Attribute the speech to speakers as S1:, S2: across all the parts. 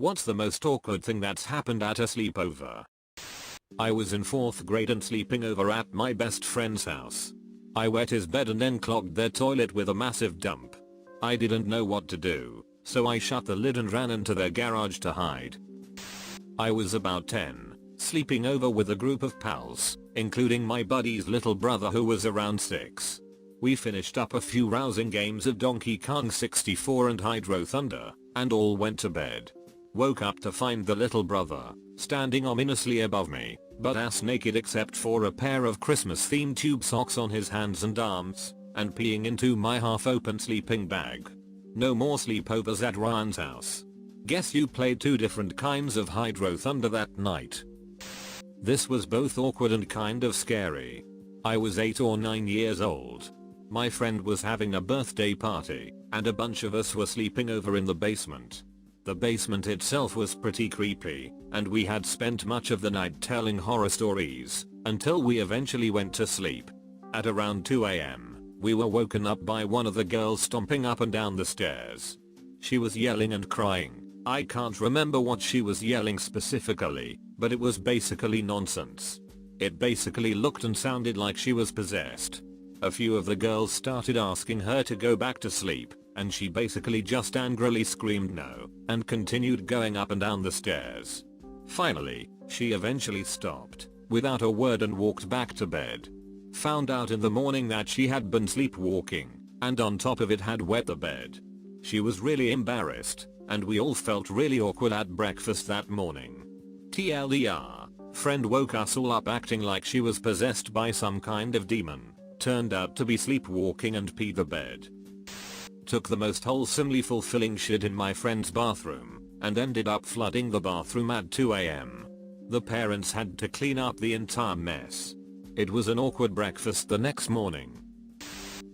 S1: What's the most awkward thing that's happened at a sleepover? I was in 4th grade and sleeping over at my best friend's house. I wet his bed and then clogged their toilet with a massive dump. I didn't know what to do, so I shut the lid and ran into their garage to hide. I was about 10, sleeping over with a group of pals, including my buddy's little brother who was around 6. We finished up a few rousing games of Donkey Kong 64 and Hydro Thunder, and all went to bed. Woke up to find the little brother standing ominously above me, butt ass naked except for a pair of Christmas themed tube socks on his hands and arms, and peeing into my half open sleeping bag. No more sleepovers at Ryan's house. Guess you played 2 different kinds of Hydro Thunder that night. This was both awkward and kind of scary. I was 8 or 9 years old. My friend was having a birthday party, and a bunch of us were sleeping over in the basement. The basement itself was pretty creepy, and we had spent much of the night telling horror stories, until we eventually went to sleep. At around 2 AM, we were woken up by one of the girls stomping up and down the stairs. She was yelling and crying. I can't remember what she was yelling specifically, but it was basically nonsense. It basically looked and sounded like she was possessed. A few of the girls started asking her to go back to sleep, and she basically just angrily screamed no, and continued going up and down the stairs. Finally, she eventually stopped, without a word, and walked back to bed. Found out in the morning that she had been sleepwalking, and on top of it had wet the bed. She was really embarrassed, and we all felt really awkward at breakfast that morning. TLDR, friend woke us all up acting like she was possessed by some kind of demon. Turned out to be sleepwalking and peed the bed. Took the most wholesomely fulfilling shit in my friend's bathroom, and ended up flooding the bathroom at 2 AM. The parents had to clean up the entire mess. It was an awkward breakfast the next morning.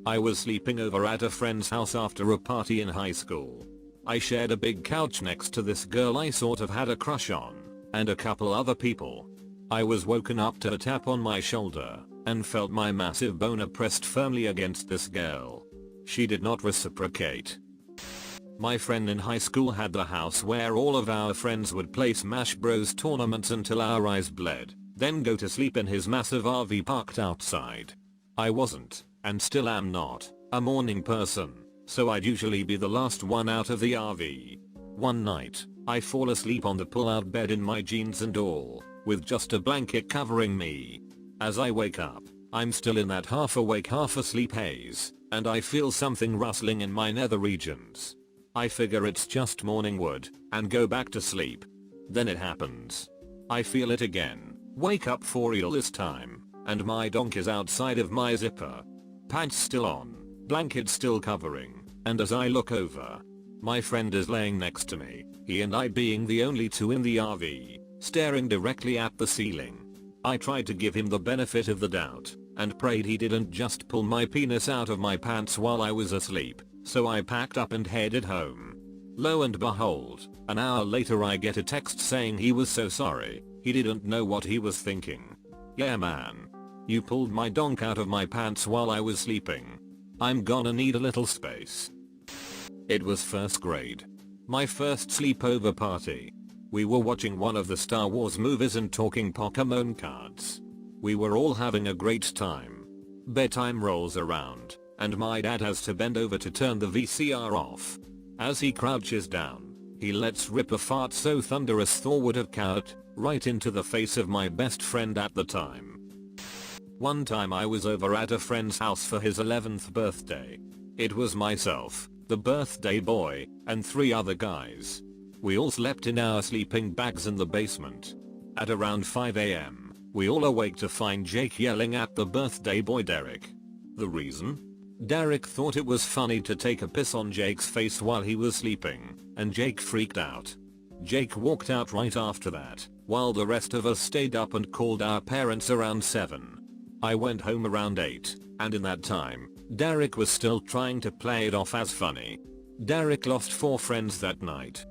S1: I was sleeping over at a friend's house after a party in high school. I shared a big couch next to this girl I sort of had a crush on, and a couple other people. I was woken up to a tap on my shoulder, and felt my massive boner pressed firmly against this girl. She did not reciprocate. My friend in high school had the house where all of our friends would play Smash Bros tournaments until our eyes bled, then go to sleep in his massive RV parked outside. I wasn't, and still am not, a morning person, so I'd usually be the last one out of the RV. One night, I fall asleep on the pull-out bed in my jeans and all, with just a blanket covering me. As I wake up, I'm still in that half awake half asleep haze, and I feel something rustling in my nether regions. I figure it's just morning wood, and go back to sleep. Then it happens. I feel it again, wake up for real this time, and my donk is outside of my zipper. Pants still on, blanket still covering, and as I look over, my friend is laying next to me, he and I being the only two in the RV, staring directly at the ceiling. I tried to give him the benefit of the doubt, and prayed he didn't just pull my penis out of my pants while I was asleep, so I packed up and headed home. Lo and behold, an hour later I get a text saying he was so sorry, he didn't know what he was thinking. Yeah man. You pulled my donk out of my pants while I was sleeping. I'm gonna need a little space. It was 1st grade. My first sleepover party. We were watching one of the Star Wars movies and talking Pokemon cards. We were all having a great time. Bedtime rolls around, and my dad has to bend over to turn the VCR off. As he crouches down, he lets rip a fart so thunderous Thor would have cowered, right into the face of my best friend at the time. One time I was over at a friend's house for his 11th birthday. It was myself, the birthday boy, and 3 other guys. We all slept in our sleeping bags in the basement. At around 5 AM, we all awake to find Jake yelling at the birthday boy Derek. The reason? Derek thought it was funny to take a piss on Jake's face while he was sleeping, and Jake freaked out. Jake walked out right after that, while the rest of us stayed up and called our parents around 7. I went home around 8, and in that time, Derek was still trying to play it off as funny. Derek lost 4 friends that night.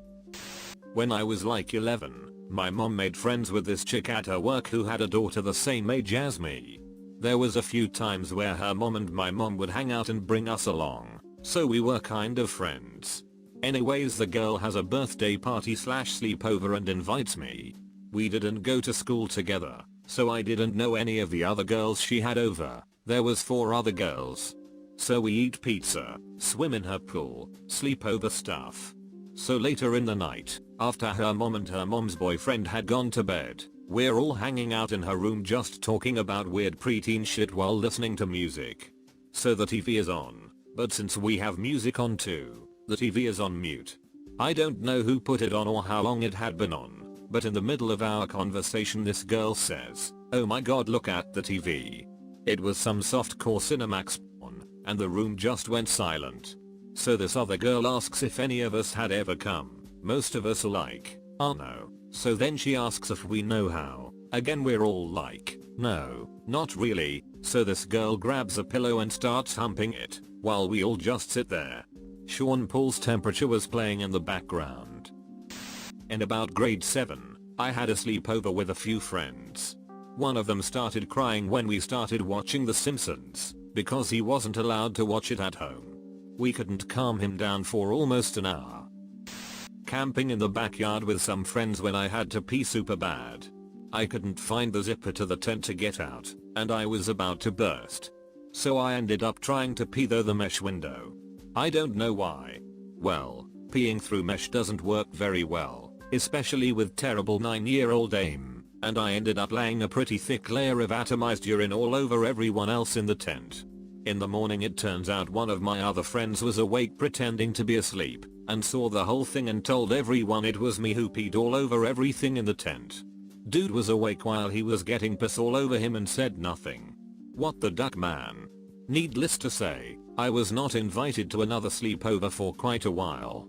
S1: When I was like 11, my mom made friends with this chick at her work who had a daughter the same age as me. There was a few times where her mom and my mom would hang out and bring us along, so we were kind of friends. Anyways, the girl has a birthday party slash sleepover and invites me. We didn't go to school together, so I didn't know any of the other girls she had over. There was 4 other girls. So we eat pizza, swim in her pool, sleep over stuff. So later in the night, after her mom and her mom's boyfriend had gone to bed, we're all hanging out in her room just talking about weird preteen shit while listening to music. So the TV is on, but since we have music on too, the TV is on mute. I don't know who put it on or how long it had been on, but in the middle of our conversation this girl says, "Oh my god, look at the TV." It was some softcore Cinemax porn, and the room just went silent. So this other girl asks if any of us had ever come. Most of us are like, "Oh no." So then she asks if we know how. Again we're all like, "No, not really." So this girl grabs a pillow and starts humping it, while we all just sit there. Sean Paul's Temperature was playing in the background. In about grade 7, I had a sleepover with a few friends. One of them started crying when we started watching The Simpsons, because he wasn't allowed to watch it at home. We couldn't calm him down for almost an hour. Camping in the backyard with some friends when I had to pee super bad. I couldn't find the zipper to the tent to get out, and I was about to burst. So I ended up trying to pee through the mesh window. I don't know why. Well, peeing through mesh doesn't work very well, especially with terrible 9-year-old aim, and I ended up laying a pretty thick layer of atomized urine all over everyone else in the tent. In the morning it turns out one of my other friends was awake pretending to be asleep, and saw the whole thing and told everyone it was me who peed all over everything in the tent. Dude was awake while he was getting piss all over him and said nothing. What the duck, man. Needless to say, I was not invited to another sleepover for quite a while.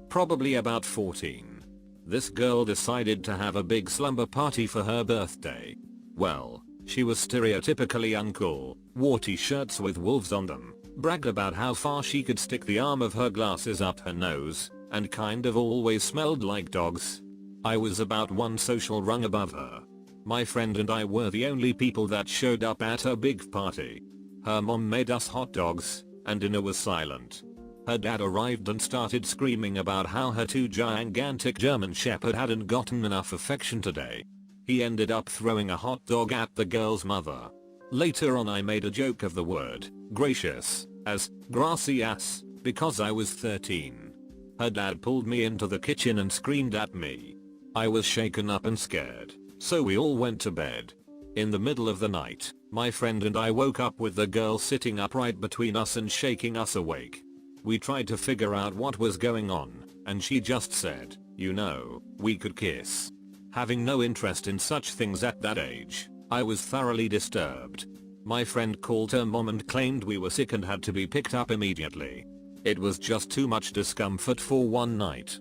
S1: Probably about 14. This girl decided to have a big slumber party for her birthday. Well, she was stereotypically uncool, wore t-shirts with wolves on them, bragged about how far she could stick the arm of her glasses up her nose, and kind of always smelled like dogs. I was about one social rung above her. My friend and I were the only people that showed up at her big party. Her mom made us hot dogs, and dinner was silent. Her dad arrived and started screaming about how her 2 gigantic German Shepherd hadn't gotten enough affection today. He ended up throwing a hot dog at the girl's mother. Later on I made a joke of the word gracious as gracias because I was 13. Her dad pulled me into the kitchen and screamed at me. I was shaken up and scared, so we all went to bed. In the middle of the night, my friend and I woke up with the girl sitting upright between us and shaking us awake. We tried to figure out what was going on, and she just said, "You know, we could kiss." Having no interest in such things at that age, I was thoroughly disturbed. My friend called her mom and claimed we were sick and had to be picked up immediately. It was just too much discomfort for one night.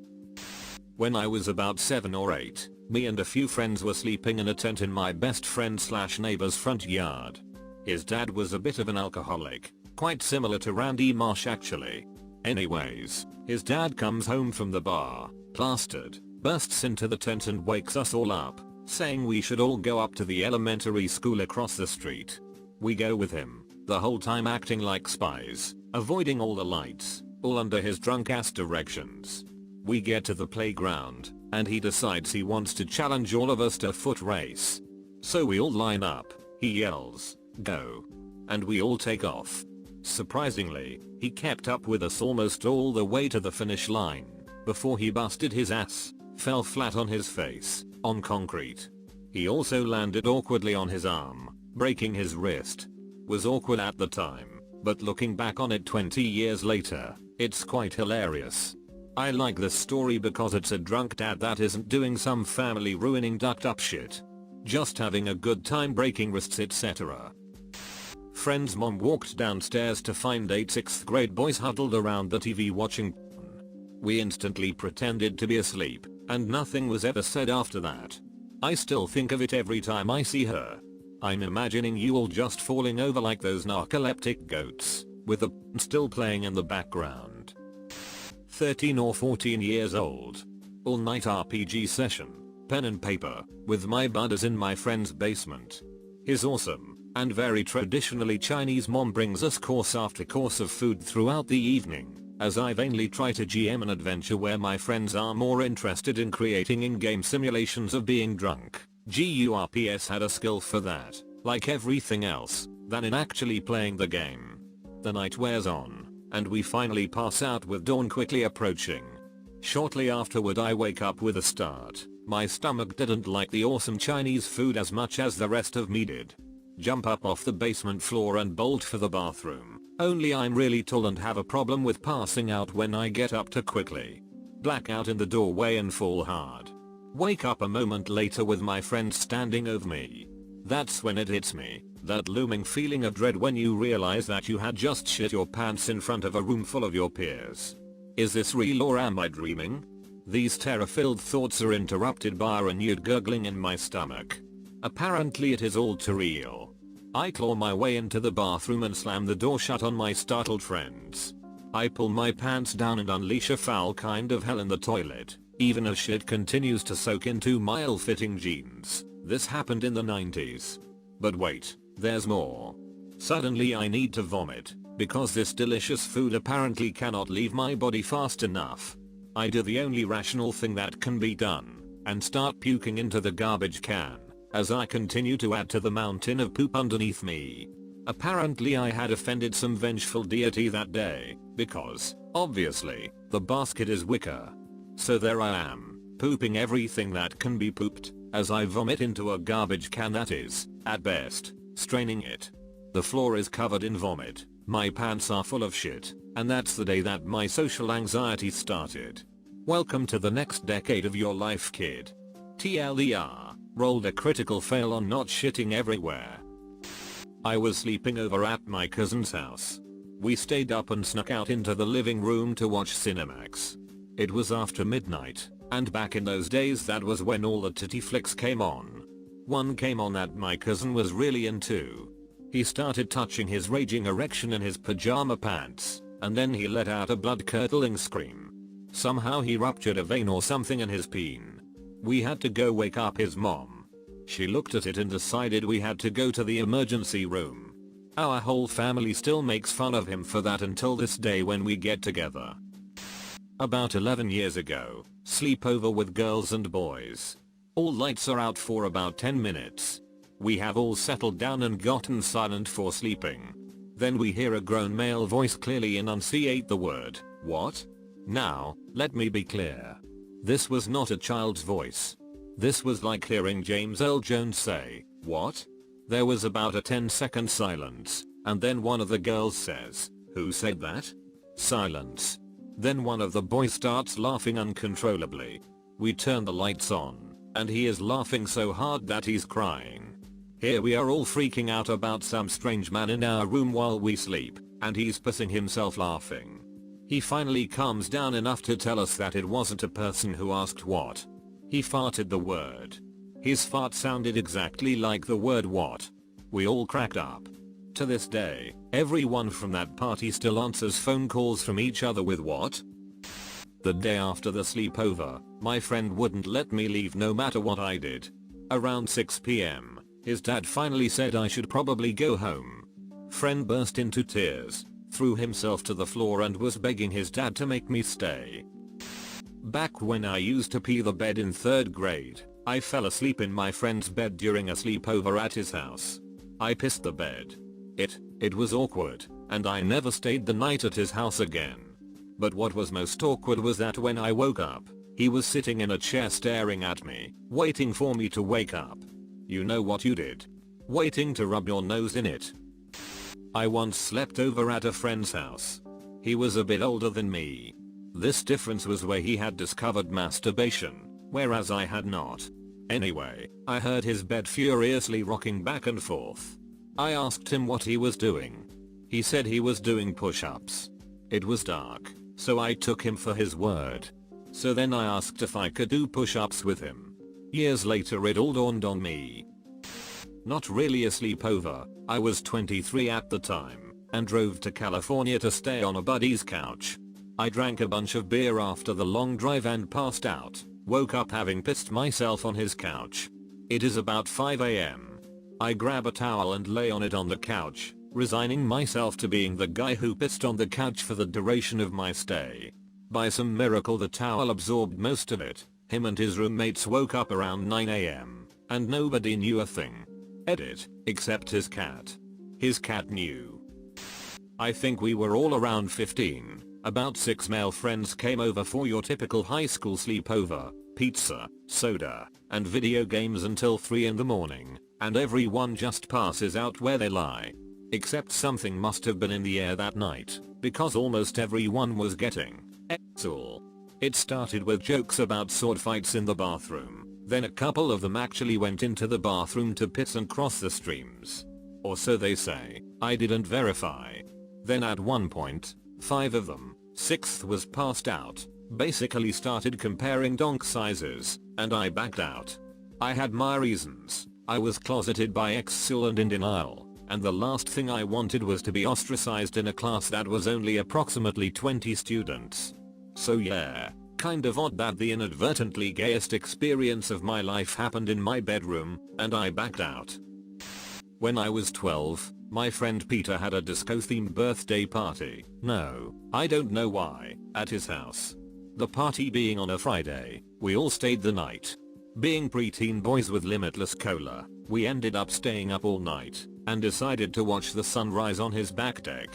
S1: When I was about 7 or 8, me and a few friends were sleeping in a tent in my best friend slash neighbor's front yard. His dad was a bit of an alcoholic, quite similar to Randy Marsh actually. Anyways, his dad comes home from the bar, plastered, bursts into the tent and wakes us all up, saying we should all go up to the elementary school across the street. We go with him, the whole time acting like spies, avoiding all the lights, all under his drunk ass directions. We get to the playground, and he decides he wants to challenge all of us to a foot race. So we all line up, he yells, "Go!" and we all take off. Surprisingly, he kept up with us almost all the way to the finish line, before he busted his ass, fell flat on his face, on concrete. He also landed awkwardly on his arm, breaking his wrist. Was awkward at the time, but looking back on it 20 years later, it's quite hilarious. I like this story because it's a drunk dad that isn't doing some family ruining ducked up shit. Just having a good time breaking wrists etc. Friend's mom walked downstairs to find 8 6th grade boys huddled around the TV watching porn. We instantly pretended to be asleep, and nothing was ever said after that. I still think of it every time I see her. I'm imagining you all just falling over like those narcoleptic goats, with the porn still playing in the background. 13 or 14 years old. All night RPG session, pen and paper, with my buddies in my friend's basement. His awesome, and very traditionally Chinese mom brings us course after course of food throughout the evening, as I vainly try to GM an adventure where my friends are more interested in creating in-game simulations of being drunk. GURPS had a skill for that, like everything else, than in actually playing the game. The night wears on, and we finally pass out with dawn quickly approaching. Shortly afterward I wake up with a start. My stomach didn't like the awesome Chinese food as much as the rest of me did. Jump up off the basement floor and bolt for the bathroom. Only I'm really tall and have a problem with passing out when I get up too quickly. Black out in the doorway and fall hard. Wake up a moment later with my friend standing over me. That's when it hits me, that looming feeling of dread when you realize that you had just shit your pants in front of a room full of your peers. Is this real or am I dreaming? These terror-filled thoughts are interrupted by a renewed gurgling in my stomach. Apparently it is all too real. I claw my way into the bathroom and slam the door shut on my startled friends. I pull my pants down and unleash a foul kind of hell in the toilet, even as shit continues to soak into my ill-fitting jeans. This happened in the 90s. But wait, there's more. Suddenly I need to vomit, because this delicious food apparently cannot leave my body fast enough. I do the only rational thing that can be done, and start puking into the garbage can, as I continue to add to the mountain of poop underneath me. Apparently I had offended some vengeful deity that day, because, obviously, the basket is wicker. So there I am, pooping everything that can be pooped, as I vomit into a garbage can that is, at best, straining it. The floor is covered in vomit, my pants are full of shit, and that's the day that my social anxiety started. Welcome to the next decade of your life, kid. TLDR, rolled a critical fail on not shitting everywhere. I was sleeping over at my cousin's house. We stayed up and snuck out into the living room to watch Cinemax. It was after midnight, and back in those days that was when all the titty flicks came on. One came on that my cousin was really into. He started touching his raging erection in his pajama pants, and then he let out a blood-curdling scream. Somehow he ruptured a vein or something in his peen. We had to go wake up his mom. She looked at it and decided we had to go to the emergency room. Our whole family still makes fun of him for that until this day when we get together. About 11 years ago, sleepover with girls and boys. All lights are out for about 10 minutes. We have all settled down and gotten silent for sleeping. Then we hear a grown male voice clearly enunciate the word, "What?" Now, let me be clear. This was not a child's voice. This was like hearing James Earl Jones say, "What?" There was about a 10-second silence, and then one of the girls says, "Who said that?" Silence. Then one of the boys starts laughing uncontrollably. We turn the lights on, and he is laughing so hard that he's crying. Here we are all freaking out about some strange man in our room while we sleep, and he's pissing himself laughing. He finally calms down enough to tell us that it wasn't a person who asked what. He farted the word. His fart sounded exactly like the word what. We all cracked up. To this day, everyone from that party still answers phone calls from each other with what? The day after the sleepover, my friend wouldn't let me leave no matter what I did. Around 6 PM, his dad finally said I should probably go home. Friend burst into tears, threw himself to the floor and was begging his dad to make me stay. Back when I used to pee the bed in 3rd grade, I fell asleep in my friend's bed during a sleepover at his house. I pissed the bed. It was awkward, and I never stayed the night at his house again. But what was most awkward was that when I woke up, he was sitting in a chair staring at me, waiting for me to wake up. You know what you did? Waiting to rub your nose in it. I once slept over at a friend's house. He was a bit older than me. This difference was where he had discovered masturbation, whereas I had not. Anyway, I heard his bed furiously rocking back and forth. I asked him what he was doing. He said he was doing push-ups. It was dark, so I took him for his word. So then I asked if I could do push-ups with him. Years later it all dawned on me. Not really a sleepover, I was 23 at the time, and drove to California to stay on a buddy's couch. I drank a bunch of beer after the long drive and passed out, woke up having pissed myself on his couch. It is about 5 AM. I grab a towel and lay on it on the couch, resigning myself to being the guy who pissed on the couch for the duration of my stay. By some miracle the towel absorbed most of it. Him and his roommates woke up around 9 AM, and nobody knew a thing. Edit, except his cat. His cat knew. I think we were all around 15. About 6 male friends came over for your typical high school sleepover, pizza, soda, and video games until 3 in the morning, and everyone just passes out where they lie. Except something must have been in the air that night, because almost everyone was getting Exul. It started with jokes about sword fights in the bathroom, then a couple of them actually went into the bathroom to piss and cross the streams. Or so they say, I didn't verify. Then at one point, 5 of them, 6th was passed out, basically started comparing donk sizes, and I backed out. I had my reasons. I was closeted by Exul and in denial, and the last thing I wanted was to be ostracized in a class that was only approximately 20 students. So yeah, kind of odd that the inadvertently gayest experience of my life happened in my bedroom, and I backed out. When I was 12, my friend Peter had a disco-themed birthday party. No, I don't know why, at his house. The party being on a Friday, we all stayed the night. Being preteen boys with limitless cola, we ended up staying up all night, and decided to watch the sunrise on his back deck.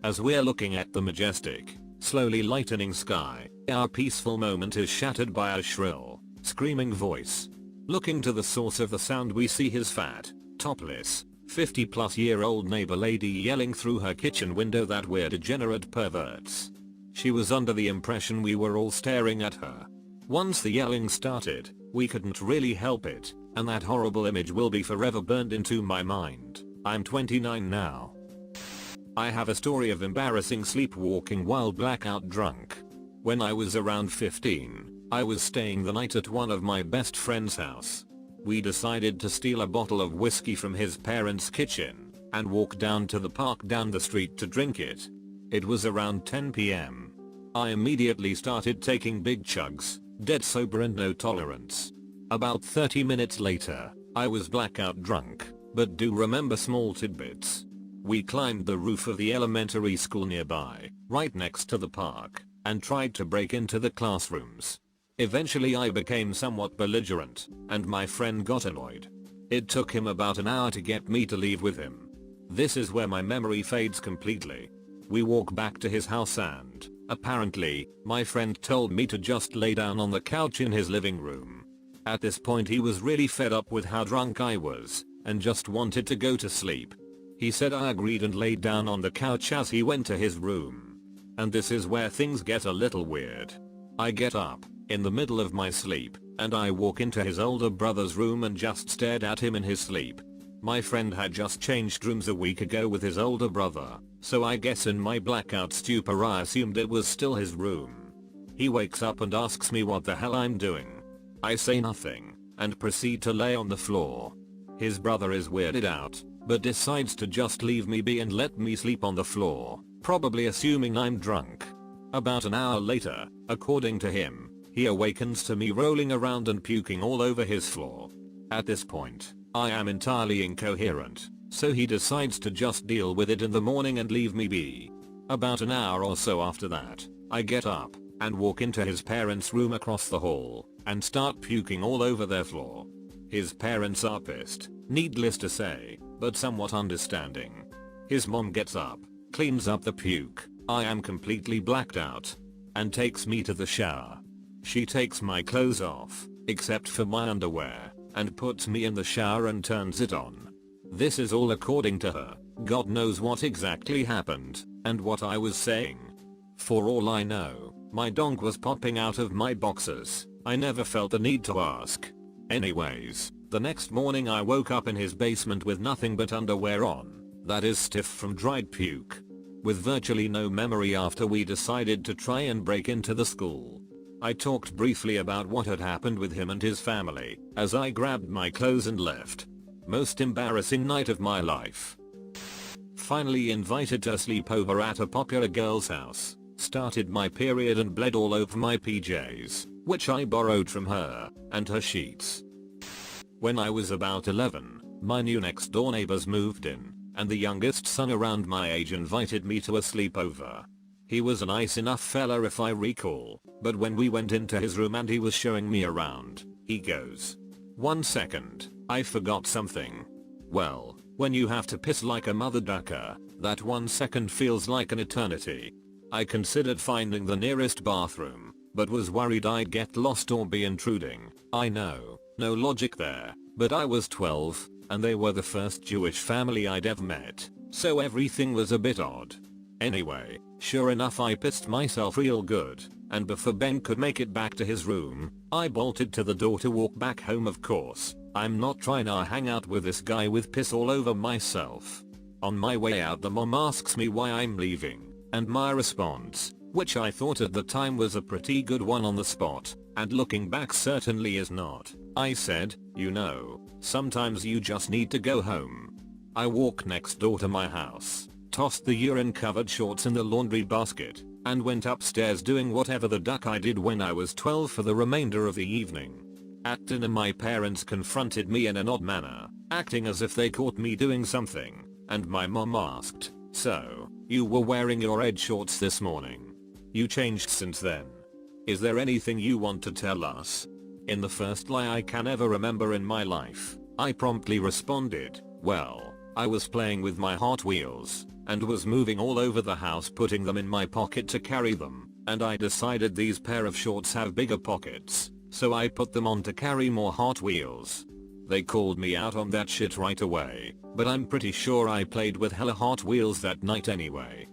S1: As we're looking at the majestic, slowly lightening sky, our peaceful moment is shattered by a shrill, screaming voice. Looking to the source of the sound, we see his fat, topless, 50-plus-year-old neighbor lady yelling through her kitchen window that we're degenerate perverts. She was under the impression we were all staring at her. Once the yelling started, we couldn't really help it, and that horrible image will be forever burned into my mind. I'm 29 now. I have a story of embarrassing sleepwalking while blackout drunk. When I was around 15, I was staying the night at one of my best friend's house. We decided to steal a bottle of whiskey from his parents' kitchen and walk down to the park down the street to drink it. It was around 10 PM. I immediately started taking big chugs, dead sober and no tolerance. About 30 minutes later, I was blackout drunk, but do remember small tidbits. We climbed the roof of the elementary school nearby, right next to the park, and tried to break into the classrooms. Eventually I became somewhat belligerent, and my friend got annoyed. It took him about an hour to get me to leave with him. This is where my memory fades completely. We walk back to his house and, apparently, my friend told me to just lay down on the couch in his living room. At this point he was really fed up with how drunk I was, and just wanted to go to sleep. He said I agreed and laid down on the couch as he went to his room. And this is where things get a little weird. I get up, in the middle of my sleep, and I walk into his older brother's room and just stared at him in his sleep. My friend had just changed rooms a week ago with his older brother, so I guess in my blackout stupor I assumed it was still his room. He wakes up and asks me what the hell I'm doing. I say nothing, and proceed to lay on the floor. His brother is weirded out, but decides to just leave me be and let me sleep on the floor, probably assuming I'm drunk. About an hour later, according to him, he awakens to me rolling around and puking all over his floor. At this point, I am entirely incoherent, so he decides to just deal with it in the morning and leave me be. About an hour or so after that, I get up and walk into his parents' room across the hall and start puking all over their floor. His parents are pissed, needless to say, but somewhat understanding. His mom gets up, cleans up the puke, I am completely blacked out, and takes me to the shower. She takes my clothes off, except for my underwear, and puts me in the shower and turns it on. This is all according to her. God knows what exactly happened, and what I was saying. For all I know, my donk was popping out of my boxers. I never felt the need to ask. Anyways, the next morning I woke up in his basement with nothing but underwear on, that is stiff from dried puke. With virtually no memory after we decided to try and break into the school. I talked briefly about what had happened with him and his family, as I grabbed my clothes and left. Most embarrassing night of my life. Finally invited to a sleepover at a popular girl's house. Started my period and bled all over my PJs, which I borrowed from her, and her sheets. When I was about 11, my new next door neighbors moved in, and the youngest son around my age invited me to a sleepover. He was a nice enough fella if I recall, but when we went into his room and he was showing me around, he goes, "1 second, I forgot something." Well, when you have to piss like a mother ducker, that 1 second feels like an eternity. I considered finding the nearest bathroom, but was worried I'd get lost or be intruding. I know, no logic there, but I was 12, and they were the first Jewish family I'd ever met, so everything was a bit odd. Anyway, sure enough I pissed myself real good, and before Ben could make it back to his room, I bolted to the door to walk back home. Of course, I'm not trying to hang out with this guy with piss all over myself. On my way out the mom asks me why I'm leaving, and my response, which I thought at the time was a pretty good one on the spot, and looking back certainly is not, I said, "You know, sometimes you just need to go home." I walked next door to my house, tossed the urine covered shorts in the laundry basket, and went upstairs doing whatever the duck I did when I was 12 for the remainder of the evening. At dinner my parents confronted me in an odd manner, acting as if they caught me doing something, and my mom asked, "So, you were wearing your red shorts this morning? You changed since then? Is there anything you want to tell us?" In the first lie I can ever remember in my life, I promptly responded, "Well, I was playing with my Hot Wheels, and was moving all over the house putting them in my pocket to carry them, and I decided these pair of shorts have bigger pockets, so I put them on to carry more Hot Wheels." They called me out on that shit right away, but I'm pretty sure I played with hella Hot Wheels that night anyway.